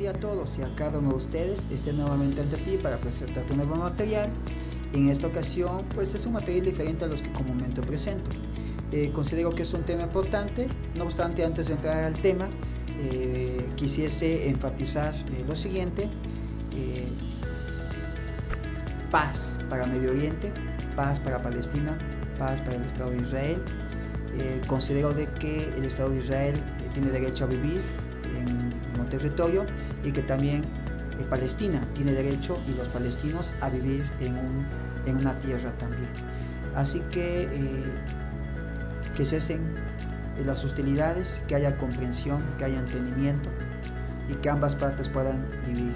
día a todos y a cada uno de ustedes. Esté nuevamente ante ti para presentarte un nuevo material. En esta ocasión pues es un material diferente a los que comúnmente presento. Considero que es un tema importante. No obstante, antes de entrar al tema, quisiese enfatizar lo siguiente. Paz para Medio Oriente, paz para Palestina, paz para el Estado de Israel. Considero de que el Estado de Israel tiene derecho a vivir en un territorio y que también Palestina tiene derecho, y los palestinos, a vivir en una tierra también. Así que cesen las hostilidades, que haya comprensión, que haya entendimiento y que ambas partes puedan vivir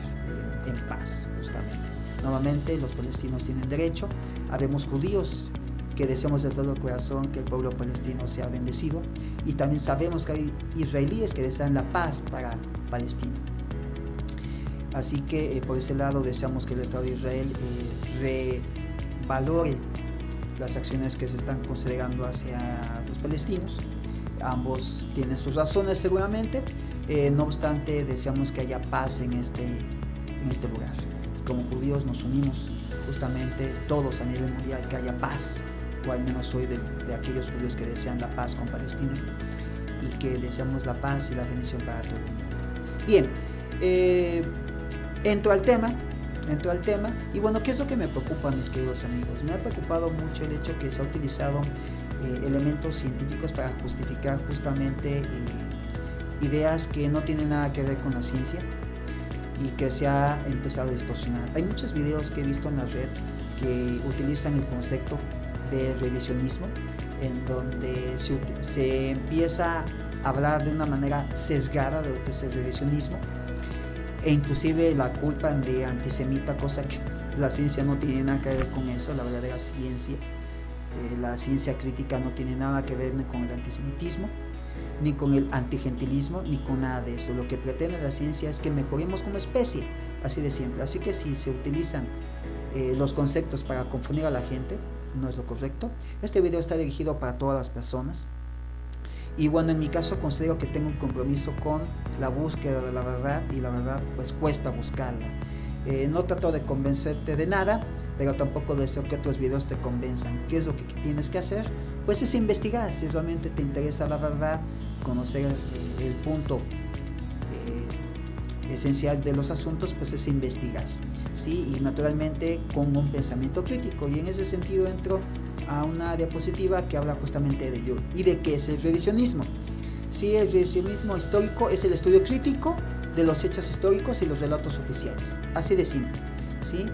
en paz, justamente. Nuevamente, los palestinos tienen derecho. Habemos judíos que deseamos de todo corazón que el pueblo palestino sea bendecido, y también sabemos que hay israelíes que desean la paz para Palestina. Así que por ese lado deseamos que el Estado de Israel revalore las acciones que se están considerando hacia los palestinos. Ambos tienen sus razones seguramente, no obstante deseamos que haya paz en este lugar. Como judíos nos unimos justamente todos a nivel mundial, que haya paz, o al menos soy de aquellos judíos que desean la paz con Palestina y que deseamos la paz y la bendición para todo el mundo. Bien, entro al tema, y bueno, ¿qué es lo que me preocupa, mis queridos amigos? Me ha preocupado mucho el hecho que se ha utilizado elementos científicos para justificar justamente ideas que no tienen nada que ver con la ciencia, y que se ha empezado a distorsionar. Hay muchos videos que he visto en la red que utilizan el concepto de revisionismo, en donde se empieza a hablar de una manera sesgada de lo que es el revisionismo, e inclusive la culpa de antisemita, cosa que la ciencia no tiene nada que ver con eso. La verdadera ciencia, la ciencia crítica, no tiene nada que ver ni con el antisemitismo, ni con el antigentilismo, ni con nada de eso. Lo que pretende la ciencia es que mejoremos como especie, así de simple. Así que si se utilizan los conceptos para confundir a la gente, no es lo correcto. Este video está dirigido para todas las personas, y bueno, en mi caso considero que tengo un compromiso con la búsqueda de la verdad, y la verdad pues cuesta buscarla. No trato de convencerte de nada, pero tampoco deseo que otros videos te convenzan. ¿Qué es lo que tienes que hacer? Pues es investigar. Si realmente te interesa la verdad, conocer el punto esencial de los asuntos, pues es investigar, ¿sí? Y naturalmente con un pensamiento crítico, y en ese sentido entro a una diapositiva que habla justamente de ello. ¿Y de qué es el revisionismo? Sí, el revisionismo histórico es el estudio crítico de los hechos históricos y los relatos oficiales, así de simple, ¿sí?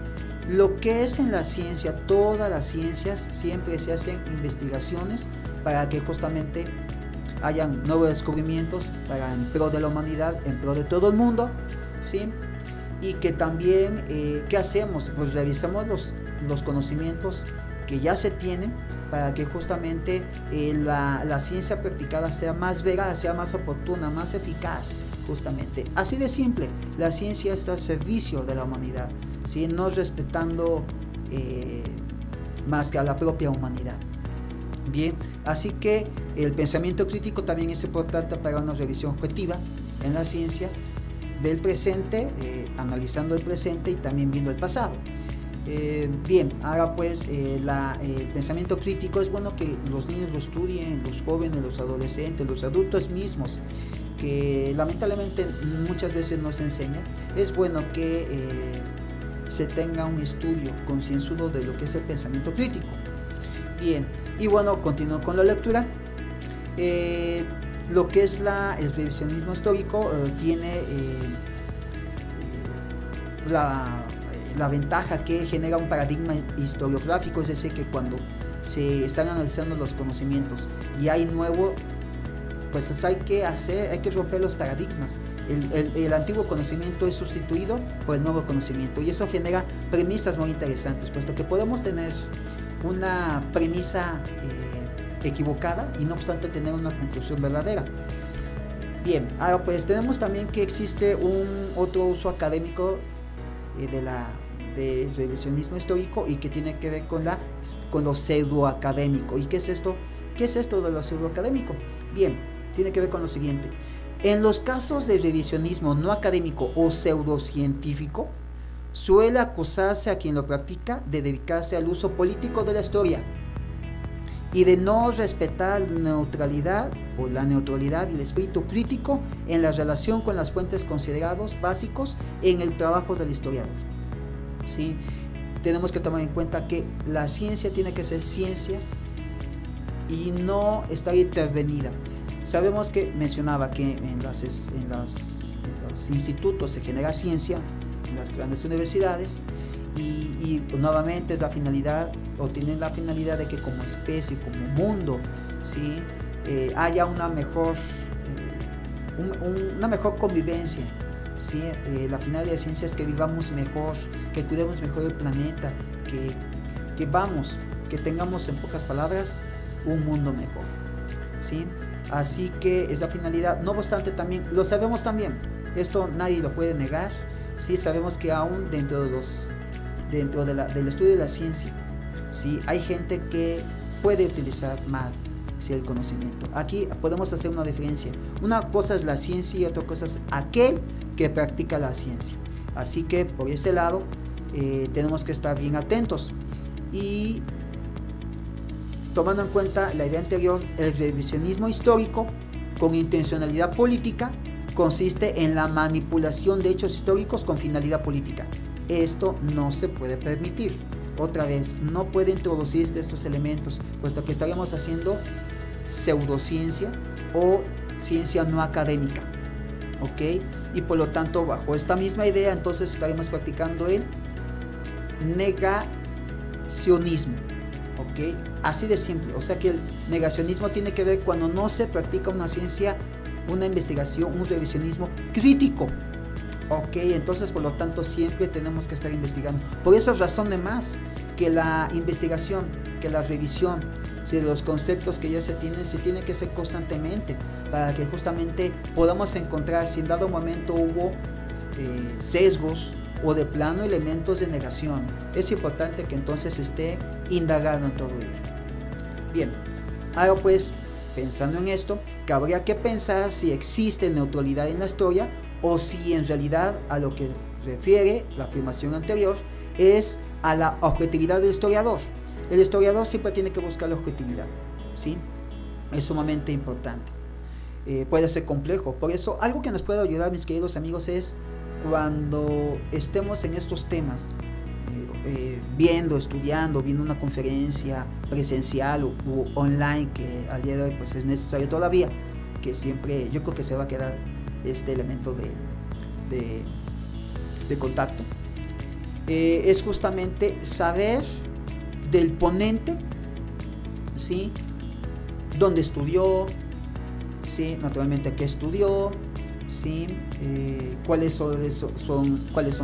Lo que es en la ciencia, todas las ciencias siempre se hacen investigaciones para que justamente hayan nuevos descubrimientos en pro de la humanidad, en pro de todo el mundo, ¿sí? Y que también, ¿qué hacemos? Pues revisamos los conocimientos que ya se tienen para que justamente la ciencia practicada sea más veraz, sea más oportuna, más eficaz, justamente. Así de simple, la ciencia está al servicio de la humanidad, ¿sí? No respetando más que a la propia humanidad. Bien, así que el pensamiento crítico también es importante para una revisión objetiva en la ciencia del presente, analizando el presente y también viendo el pasado. Bien, ahora pues el pensamiento crítico es bueno que los niños lo estudien, los jóvenes, los adolescentes, los adultos mismos, que lamentablemente muchas veces no se enseña. Es bueno que se tenga un estudio concienzudo de lo que es el pensamiento crítico. Bien, y bueno, continúo con la lectura. Lo que es el revisionismo histórico tiene la ventaja que genera un paradigma historiográfico, es decir, que cuando se están analizando los conocimientos y hay nuevo, pues hay que romper los paradigmas. El antiguo conocimiento es sustituido por el nuevo conocimiento, y eso genera premisas muy interesantes, puesto que podemos tener una premisa equivocada y no obstante tener una conclusión verdadera. Bien, ahora pues tenemos también que existe otro uso académico del revisionismo histórico, y que tiene que ver con lo pseudoacadémico. ¿Y qué es esto? ¿Qué es esto de lo pseudoacadémico? Bien, tiene que ver con lo siguiente. En los casos de revisionismo no académico o pseudocientífico, suele acusarse a quien lo practica de dedicarse al uso político de la historia y de no respetar la neutralidad y el espíritu crítico en la relación con las fuentes considerados básicos en el trabajo del historiador. ¿Sí? Tenemos que tomar en cuenta que la ciencia tiene que ser ciencia y no estar intervenida. Sabemos que mencionaba que en los institutos se genera ciencia, en las grandes universidades, y nuevamente es la finalidad, o tienen la finalidad de que como especie, como mundo, ¿sí? Haya una mejor convivencia, ¿sí? La finalidad de la ciencia es que vivamos mejor, que cuidemos mejor el planeta, que tengamos, en pocas palabras, un mundo mejor, ¿sí? Así que es la finalidad. No obstante, también lo sabemos también, esto nadie lo puede negar, ¿sí? Sabemos que aún dentro del estudio de la ciencia, ¿sí? Hay gente que puede utilizar mal, ¿sí? El conocimiento. Aquí podemos hacer una diferencia. Una cosa es la ciencia y otra cosa es aquel que practica la ciencia. Así que por ese lado tenemos que estar bien atentos. Y tomando en cuenta la idea anterior, el revisionismo histórico con intencionalidad política consiste en la manipulación de hechos históricos con finalidad política. Esto no se puede permitir. Otra vez, no puede introducirse estos elementos, puesto que estaríamos haciendo pseudociencia o ciencia no académica, ¿ok? Y por lo tanto, bajo esta misma idea, entonces estaremos practicando el negacionismo, ¿ok? Así de simple. O sea que el negacionismo tiene que ver cuando no se practica una ciencia, una investigación, un revisionismo crítico. Ok, entonces por lo tanto siempre tenemos que estar investigando. Por eso razón de más que la investigación, que la revisión de los conceptos que ya se tiene que hacer constantemente para que justamente podamos encontrar si en dado momento hubo sesgos o de plano elementos de negación. Es importante que entonces esté indagando en todo ello. Bien, ahora pues pensando en esto, cabría que pensar si existe neutralidad en la historia o si en realidad a lo que refiere la afirmación anterior es a la objetividad del historiador. El historiador siempre tiene que buscar la objetividad, ¿sí? Es sumamente importante. Puede ser complejo, por eso algo que nos puede ayudar, mis queridos amigos, es cuando estemos en estos temas, estudiando, viendo una conferencia presencial u online, que al día de hoy pues es necesario todavía, que siempre yo creo que se va a quedar este elemento de contacto, es justamente saber del ponente, ¿sí? Dónde estudió, ¿sí? Naturalmente qué estudió, ¿sí? Cuáles son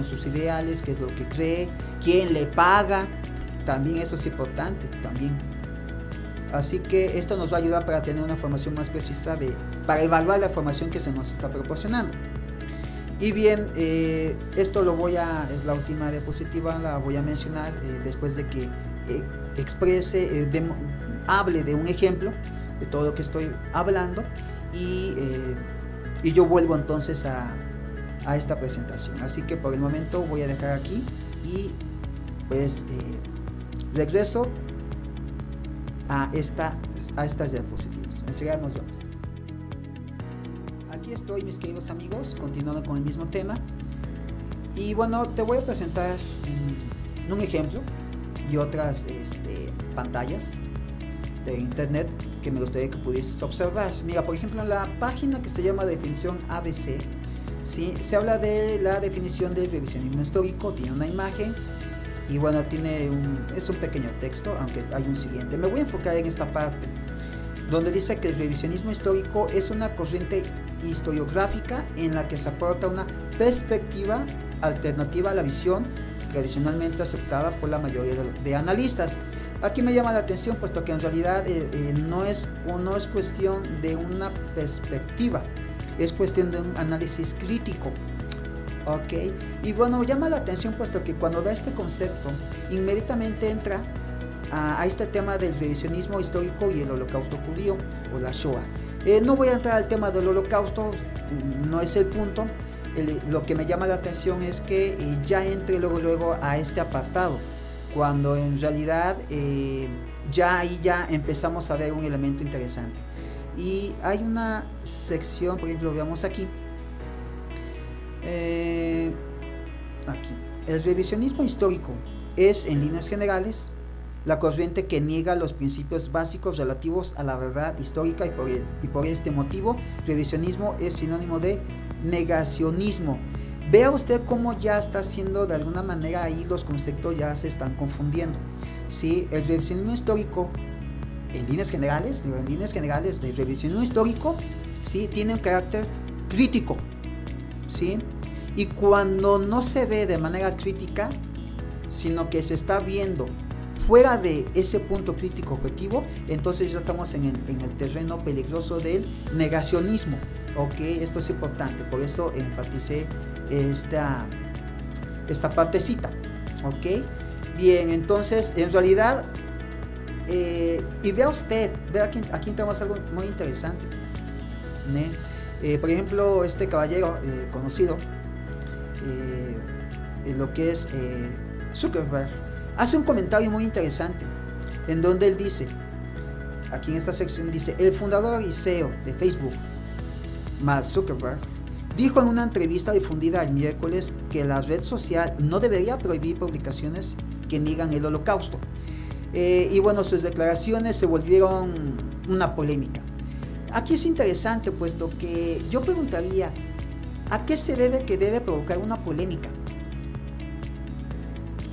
sus ideales, qué es lo que cree, quién le paga, también eso es importante también. Así que esto nos va a ayudar para tener una formación más precisa para evaluar la formación que se nos está proporcionando. Y bien, esto la última diapositiva la voy a mencionar después de que hable de un ejemplo de todo lo que estoy hablando y yo vuelvo entonces a esta presentación. Así que por el momento voy a dejar aquí y pues regreso a estas diapositivas. Enseguida nos vemos. Aquí estoy, mis queridos amigos, continuando con el mismo tema. Y bueno, te voy a presentar un ejemplo y otras pantallas de internet que me gustaría que pudieses observar. Mira, por ejemplo, en la página que se llama Definición ABC, ¿sí? Se habla de la definición de revisionismo histórico, tiene una imagen. Y bueno, es un pequeño texto, aunque hay un siguiente. Me voy a enfocar en esta parte, donde dice que el revisionismo histórico es una corriente historiográfica en la que se aporta una perspectiva alternativa a la visión tradicionalmente aceptada por la mayoría de analistas. Aquí me llama la atención, puesto que en realidad no es cuestión de una perspectiva, es cuestión de un análisis crítico. Ok, y bueno, llama la atención puesto que cuando da este concepto, inmediatamente entra a este tema del revisionismo histórico y el holocausto judío o la Shoah. No voy a entrar al tema del holocausto, no es el punto. Lo que me llama la atención es que ya entre luego a este apartado, cuando en realidad ya ahí ya empezamos a ver un elemento interesante. Y hay una sección, por ejemplo, veamos aquí. Aquí. El revisionismo histórico es, en líneas generales, la corriente que niega los principios básicos relativos a la verdad histórica y por este motivo, revisionismo es sinónimo de negacionismo. Vea usted cómo ya está haciendo de alguna manera ahí los conceptos ya se están confundiendo. ¿Sí? El revisionismo histórico, en líneas generales, el revisionismo histórico, ¿sí? Tiene un carácter crítico, ¿sí? Y cuando no se ve de manera crítica, sino que se está viendo fuera de ese punto crítico objetivo, entonces ya estamos en el terreno peligroso del negacionismo. Ok, esto es importante, por eso enfaticé esta partecita. Ok, bien, entonces en realidad y vea usted, aquí tenemos algo muy interesante, ¿no? Por ejemplo, este caballero conocido, lo que es Zuckerberg, hace un comentario muy interesante en donde él dice, aquí en esta sección dice: el fundador y CEO de Facebook, Mark Zuckerberg, dijo en una entrevista difundida el miércoles que la red social no debería prohibir publicaciones que niegan el holocausto. Y bueno, sus declaraciones se volvieron una polémica. Aquí es interesante, puesto que yo preguntaría, ¿a qué se debe que debe provocar una polémica?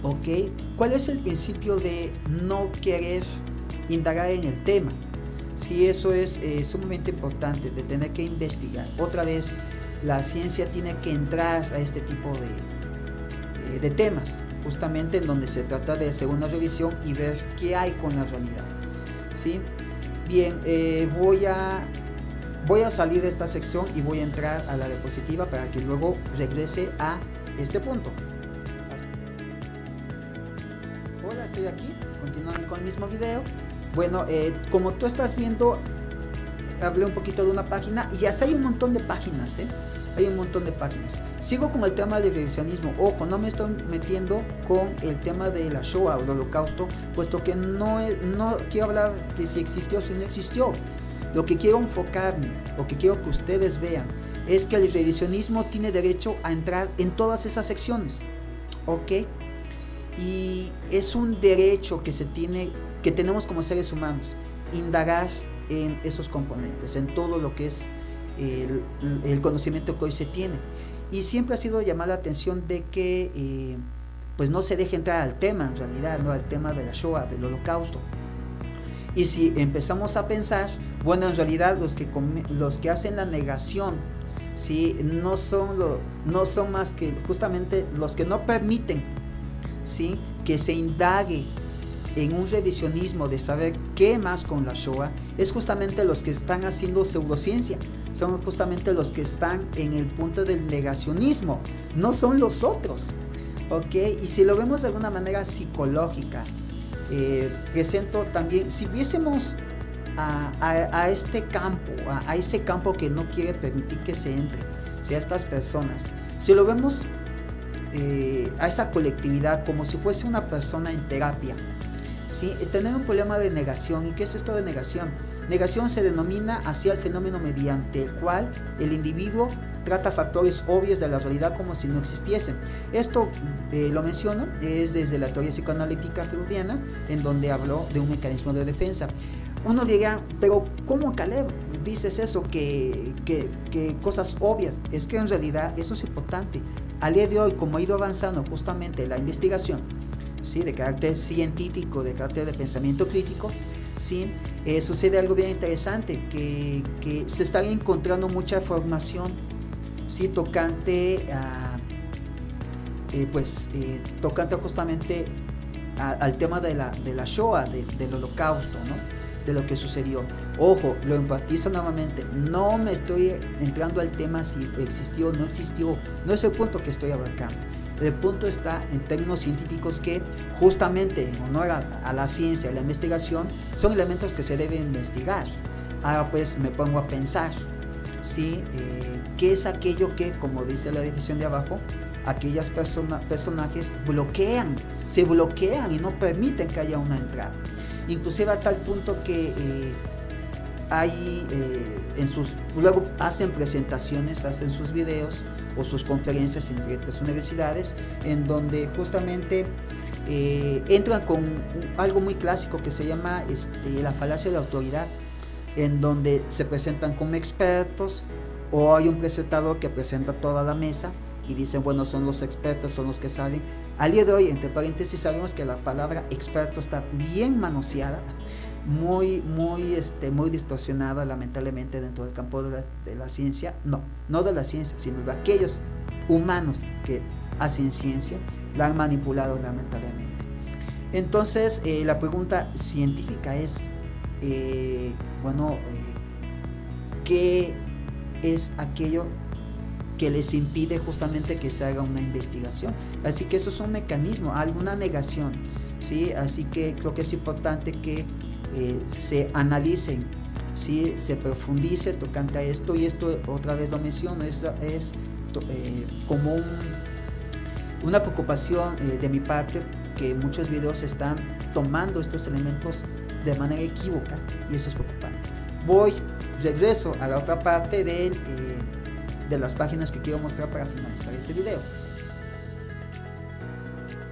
¿Ok? ¿Cuál es el principio de no querer indagar en el tema? Si eso es sumamente importante, de tener que investigar. Otra vez, la ciencia tiene que entrar a este tipo de temas, justamente en donde se trata de hacer una revisión y ver qué hay con la realidad. ¿Sí? Bien, voy a salir de esta sección y voy a entrar a la diapositiva para que luego regrese a este punto. Hola, estoy aquí, continuando con el mismo video. Bueno, como tú estás viendo, hablé un poquito de una página y hasta hay un montón de páginas, hay un montón de páginas. Sigo con el tema del revisionismo. Ojo, no me estoy metiendo con el tema de la Shoah o el holocausto, puesto que no quiero hablar de si existió o si no existió. Lo que quiero enfocarme, lo que quiero que ustedes vean, es que el revisionismo tiene derecho a entrar en todas esas secciones, ¿ok? Y es un derecho que tenemos como seres humanos, indagar en esos componentes, en todo lo que es el conocimiento que hoy se tiene. Y siempre ha sido llamar la atención de que pues no se deje entrar al tema, en realidad, ¿no? Al tema de la Shoah, del holocausto. Y si empezamos a pensar, bueno, en realidad los que hacen la negación, ¿sí? no son más que justamente los que no permiten, ¿sí? que se indague en un revisionismo de saber qué más con la Shoah, es justamente los que están haciendo pseudociencia, son justamente los que están en el punto del negacionismo, no son los otros, ¿ok? Y si lo vemos de alguna manera psicológica, presento también, si viésemos a este campo, a ese campo que no quiere permitir que se entre, o sea, estas personas, si lo vemos a esa colectividad como si fuese una persona en terapia, ¿sí? Tener un problema de negación. ¿Y qué es esto de negación? Negación se denomina así al fenómeno mediante el cual el individuo trata factores obvios de la realidad como si no existiesen. Esto lo menciono, es desde la teoría psicoanalítica freudiana, en donde habló de un mecanismo de defensa. Uno diría, pero ¿cómo, Caleb, dices eso? Que cosas obvias. Es que en realidad eso es importante. Al día de hoy, como ha ido avanzando justamente la investigación, ¿sí? De carácter científico, de carácter de pensamiento crítico, ¿sí? Sucede algo bien interesante, que se está encontrando mucha información, ¿sí? Tocante tocante justamente al tema de la Shoah, del holocausto, ¿no? De lo que sucedió. Ojo, lo enfatizo nuevamente, no me estoy entrando al tema si existió o no existió, no es el punto que estoy abarcando. El punto está en términos científicos que justamente en honor a la ciencia y la investigación son elementos que se deben investigar. Ahora pues me pongo a pensar, ¿sí? ¿Qué es aquello que, como dice la definición de abajo, aquellos personajes se bloquean y no permiten que haya una entrada? Inclusive a tal punto que luego hacen presentaciones, hacen sus videos o sus conferencias en diferentes universidades, en donde justamente entran con algo muy clásico que se llama la falacia de autoridad, en donde se presentan como expertos, o hay un presentador que presenta toda la mesa y dicen, bueno, son los expertos, son los que saben. Al día de hoy, entre paréntesis, sabemos que la palabra experto está bien manoseada, muy distorsionada, lamentablemente, dentro del campo de la ciencia. No de la ciencia, sino de aquellos humanos que hacen ciencia, la han manipulado lamentablemente. Entonces, la pregunta científica es, ¿qué es aquello que les impide justamente que se haga una investigación? Así que eso es un mecanismo, alguna negación, ¿sí? Así que creo que es importante que se analicen, ¿sí? Se profundice tocante a esto, y esto otra vez lo menciono, es como una preocupación de mi parte, que muchos videos están tomando estos elementos de manera equívoca, y eso es preocupante. Regreso a la otra parte de las páginas que quiero mostrar para finalizar este video.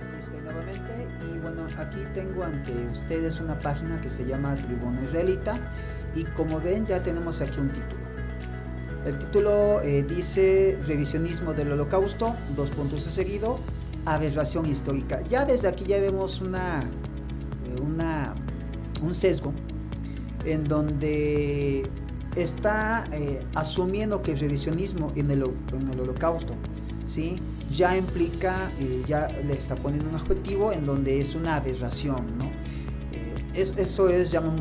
Aquí estoy nuevamente, y bueno, aquí tengo ante ustedes una página que se llama Tribuno Israelita, y como ven ya tenemos aquí un título. El título dice revisionismo del Holocausto, dos puntos de seguido, aberración histórica. Ya desde aquí ya vemos un sesgo en donde está asumiendo que el revisionismo en el Holocausto, ¿sí? Ya implica, ya le está poniendo un adjetivo en donde es una aberración, ¿no? Eso llama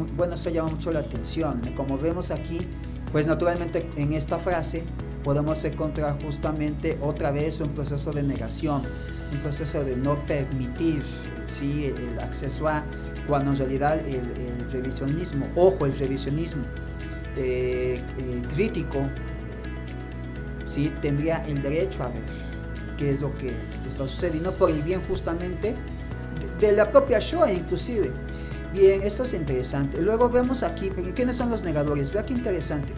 mucho la atención, ¿no? Como vemos aquí, pues naturalmente en esta frase podemos encontrar justamente otra vez un proceso de negación, un proceso de no permitir, ¿sí?, el acceso a, cuando en realidad el revisionismo, el revisionismo crítico, ¿sí?, tendría el derecho a ver qué es lo que está sucediendo por el bien justamente de la propia Shoah inclusive. Bien, esto es interesante. Luego vemos aquí, ¿quiénes son los negadores? Vea qué interesante.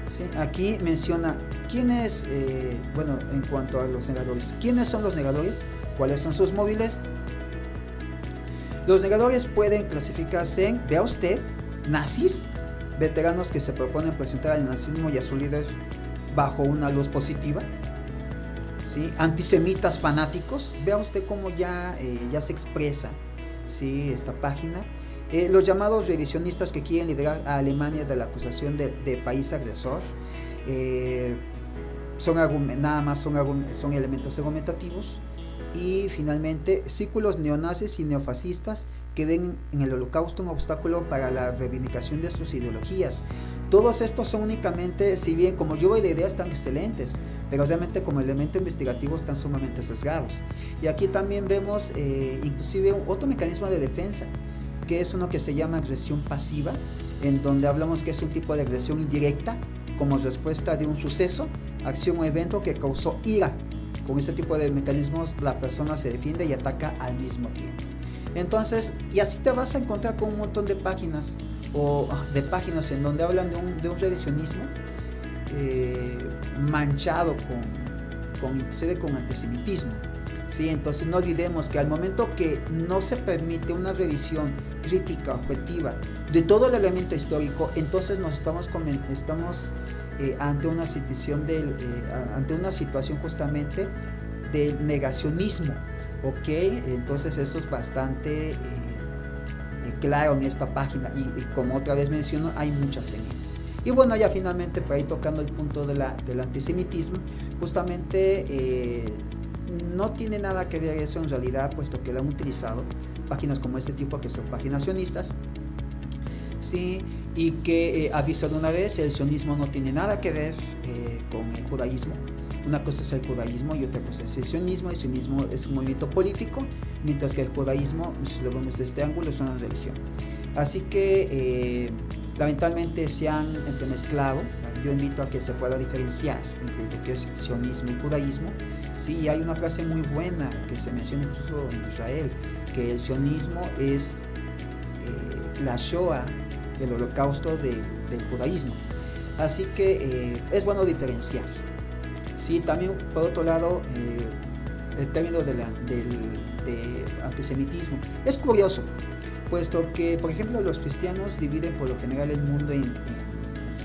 ¿Sí? Aquí menciona quiénes, en cuanto a los negadores, ¿quiénes son los negadores? ¿Cuáles son sus móviles? Los negadores pueden clasificarse en, vea usted, nazis, veteranos que se proponen presentar al nazismo y a su líder bajo una luz positiva, ¿sí? Antisemitas fanáticos, vea usted cómo ya se expresa, ¿sí?, esta página. Los llamados revisionistas que quieren liberar a Alemania de la acusación de país agresor, son elementos argumentativos. Y finalmente, círculos neonazis y neofascistas que ven en el Holocausto un obstáculo para la reivindicación de sus ideologías. Todos estos son únicamente, si bien como lluvia de ideas están excelentes, pero realmente como elemento investigativo están sumamente sesgados. Y aquí también vemos inclusive otro mecanismo de defensa, que es uno que se llama agresión pasiva, en donde hablamos que es un tipo de agresión indirecta como respuesta de un suceso, acción o evento que causó ira. Con este tipo de mecanismos la persona se defiende y ataca al mismo tiempo. Entonces, y así te vas a encontrar con un montón de páginas en donde hablan de un revisionismo manchado inclusive con antisemitismo. Sí, entonces no olvidemos que al momento que no se permite una revisión crítica, objetiva de todo el elemento histórico, entonces nos estamos ante una situación justamente de negacionismo, ¿ok? Entonces eso es bastante claro en esta página, y como otra vez menciono, hay muchas señales. Y bueno, ya finalmente, por ahí tocando el punto del antisemitismo, justamente no tiene nada que ver eso en realidad, puesto que lo han utilizado páginas como este tipo, que son páginas sionistas, ¿sí? Y que aviso de una vez, el sionismo no tiene nada que ver con el judaísmo. Una cosa es el judaísmo y otra cosa es el sionismo. El sionismo es un movimiento político, mientras que el judaísmo, si lo vemos de este ángulo, es una religión. Así que lamentablemente se han entremezclado. Yo invito a que se pueda diferenciar entre lo que es sionismo y judaísmo. Sí, hay una frase muy buena que se menciona incluso en Israel, que el sionismo es la Shoah, el holocausto del judaísmo. Así que es bueno diferenciar. Sí, también por otro lado, el término de antisemitismo es curioso, puesto que, por ejemplo, los cristianos dividen por lo general el mundo en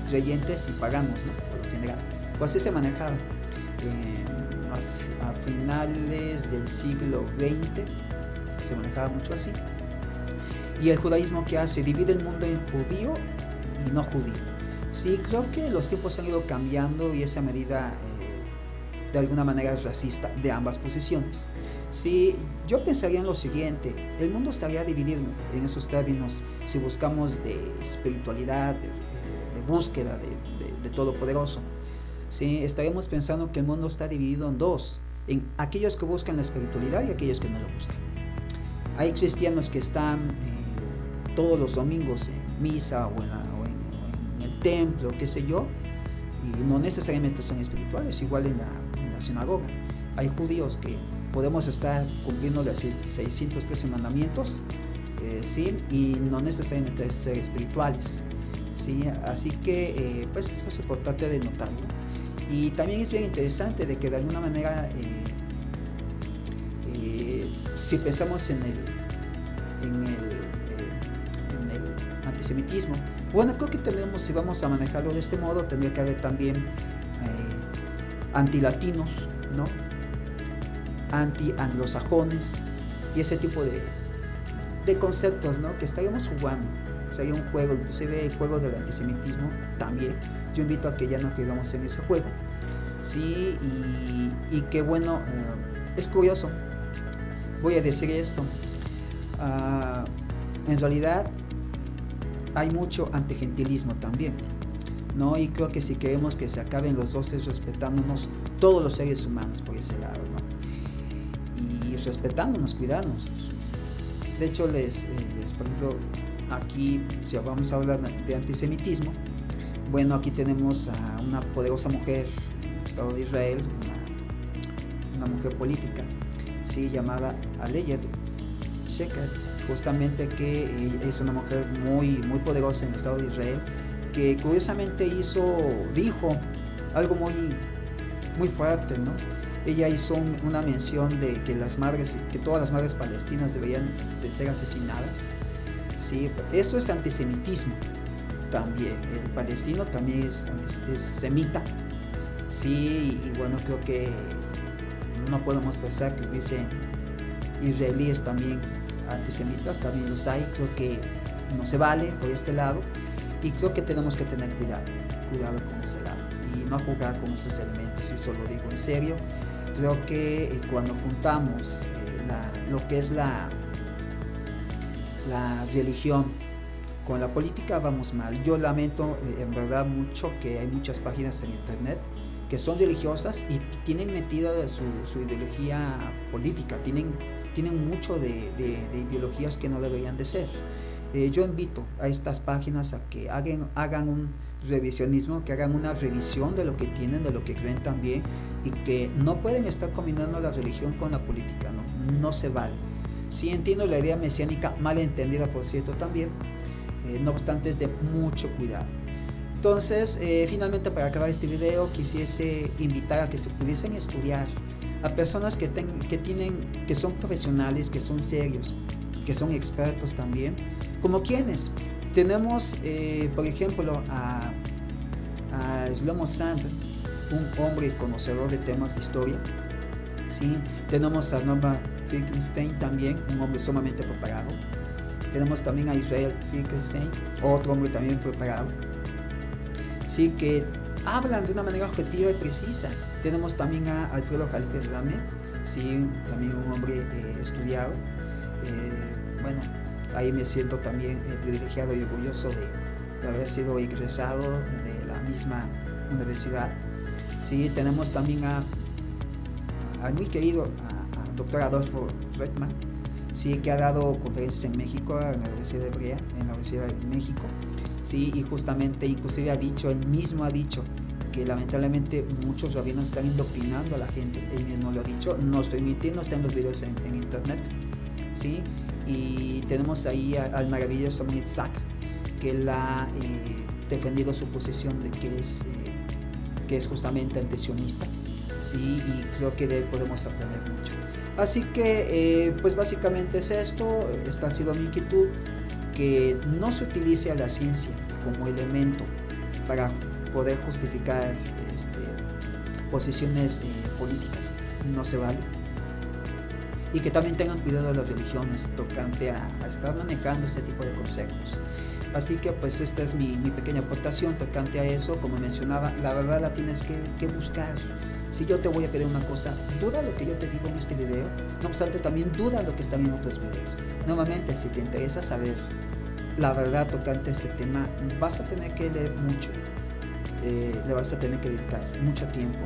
creyentes y paganos, ¿no? Por lo general. O así se manejaba. A finales del siglo XX se manejaba mucho así. Y el judaísmo, ¿qué hace? Divide el mundo en judío y no judío. Sí, creo que los tiempos han ido cambiando y esa medida de alguna manera es racista de ambas posiciones. Sí, yo pensaría en lo siguiente: el mundo estaría dividido en esos términos si buscamos de espiritualidad, de búsqueda de Todopoderoso. Sí, estaríamos pensando que el mundo está dividido en dos, en aquellos que buscan la espiritualidad y aquellos que no lo buscan. Hay cristianos que están todos los domingos en misa o en el templo, qué sé yo, y no necesariamente son espirituales, igual en la sinagoga. Hay judíos que podemos estar cumpliendo los 613 mandamientos, sí, y no necesariamente ser espirituales, sí. Así que pues eso es importante de notarlo. Y también es bien interesante de que de alguna manera si pensamos en el antisemitismo, bueno, creo que tenemos, si vamos a manejarlo de este modo, tendría que haber también antilatinos, ¿no? Anti-anglosajones y ese tipo de conceptos, ¿no? Que estaríamos jugando. Sería un juego, inclusive el juego del antisemitismo también. Yo invito a que ya no caigamos en ese juego, sí. Y que bueno, es curioso, voy a decir esto, en realidad hay mucho antigentilismo también, ¿no? Y creo que si queremos que se acaben los dos, es respetándonos todos los seres humanos por ese lado, ¿no? Y respetándonos, cuidándonos. De hecho, por ejemplo, aquí, si vamos a hablar de antisemitismo, bueno, aquí tenemos a una poderosa mujer del Estado de Israel, una mujer política, sí, llamada Ayelet Sheked, justamente, que es una mujer muy poderosa en el Estado de Israel, que curiosamente dijo algo muy fuerte, ¿no? Ella hizo una mención de que todas las madres palestinas deberían de ser asesinadas, sí. Eso es antisemitismo también. El palestino también es semita, sí. Y bueno, creo que no podemos pensar que hubiese israelíes también antisemitas, también los hay. Creo que no se vale por este lado, y creo que tenemos que tener cuidado con ese lado y no jugar con estos elementos. Y eso lo digo en serio. Creo que cuando juntamos lo que es la religión con la política, vamos mal. Yo lamento en verdad mucho que hay muchas páginas en internet que son religiosas y tienen metida su ideología política, tienen mucho de ideologías que no deberían de ser. Yo invito a estas páginas a que hagan un revisionismo, que hagan una revisión de lo que tienen, de lo que creen también, y que no pueden estar combinando la religión con la política, no se vale. Sí, entiendo la idea mesiánica, mal entendida por cierto también, no obstante es de mucho cuidado. Entonces, finalmente, para acabar este video, quisiese invitar a que se pudiesen estudiar a personas que son profesionales, que son serios, que son expertos también, como quienes tenemos, por ejemplo, a Shlomo Sand, un hombre conocedor de temas de historia, ¿sí? Tenemos a Noam Finkelstein también, un hombre sumamente preparado. Tenemos también a Israel Finkelstein, otro hombre también preparado, sí, que hablan de una manera objetiva y precisa. Tenemos también a Alfredo Jalfez Rame, sí, también un hombre estudiado. Bueno, ahí me siento también privilegiado y orgulloso de haber sido egresado de la misma universidad. Sí, tenemos también al muy querido a doctor Adolfo Redman, sí, que ha dado conferencias en México, en la Universidad de Hebrea, en la Universidad de México. ¿sí? Y justamente, inclusive él mismo ha dicho que lamentablemente muchos rabinos están indoctrinando a la gente. Él mismo lo ha dicho, no estoy mintiendo, está en los videos en internet, ¿sí? Y tenemos ahí al maravilloso Yitzhak, que él ha defendido su posición de que es justamente antisionista, ¿sí? Y creo que de él podemos aprender mucho. Así que pues básicamente es esto. Esta ha sido mi inquietud, que no se utilice a la ciencia como elemento para poder justificar posiciones políticas, no se vale. Y que también tengan cuidado de las religiones tocante a estar manejando ese tipo de conceptos. Así que pues esta es mi pequeña aportación tocante a eso. Como mencionaba, la verdad la tienes que buscar. Si yo te voy a pedir una cosa, duda lo que yo te digo en este video, no obstante también duda lo que están en otros videos. Nuevamente, si te interesa saber la verdad tocante a este tema, vas a tener que leer mucho, le vas a tener que dedicar mucho tiempo,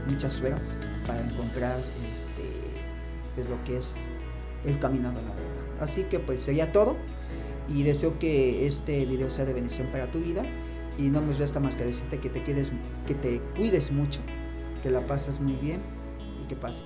muchas horas para encontrar pues lo que es el camino de la verdad. Así que pues sería todo, y deseo que este video sea de bendición para tu vida, y no me resta más que decirte que te cuides mucho, que la pases muy bien y que pases.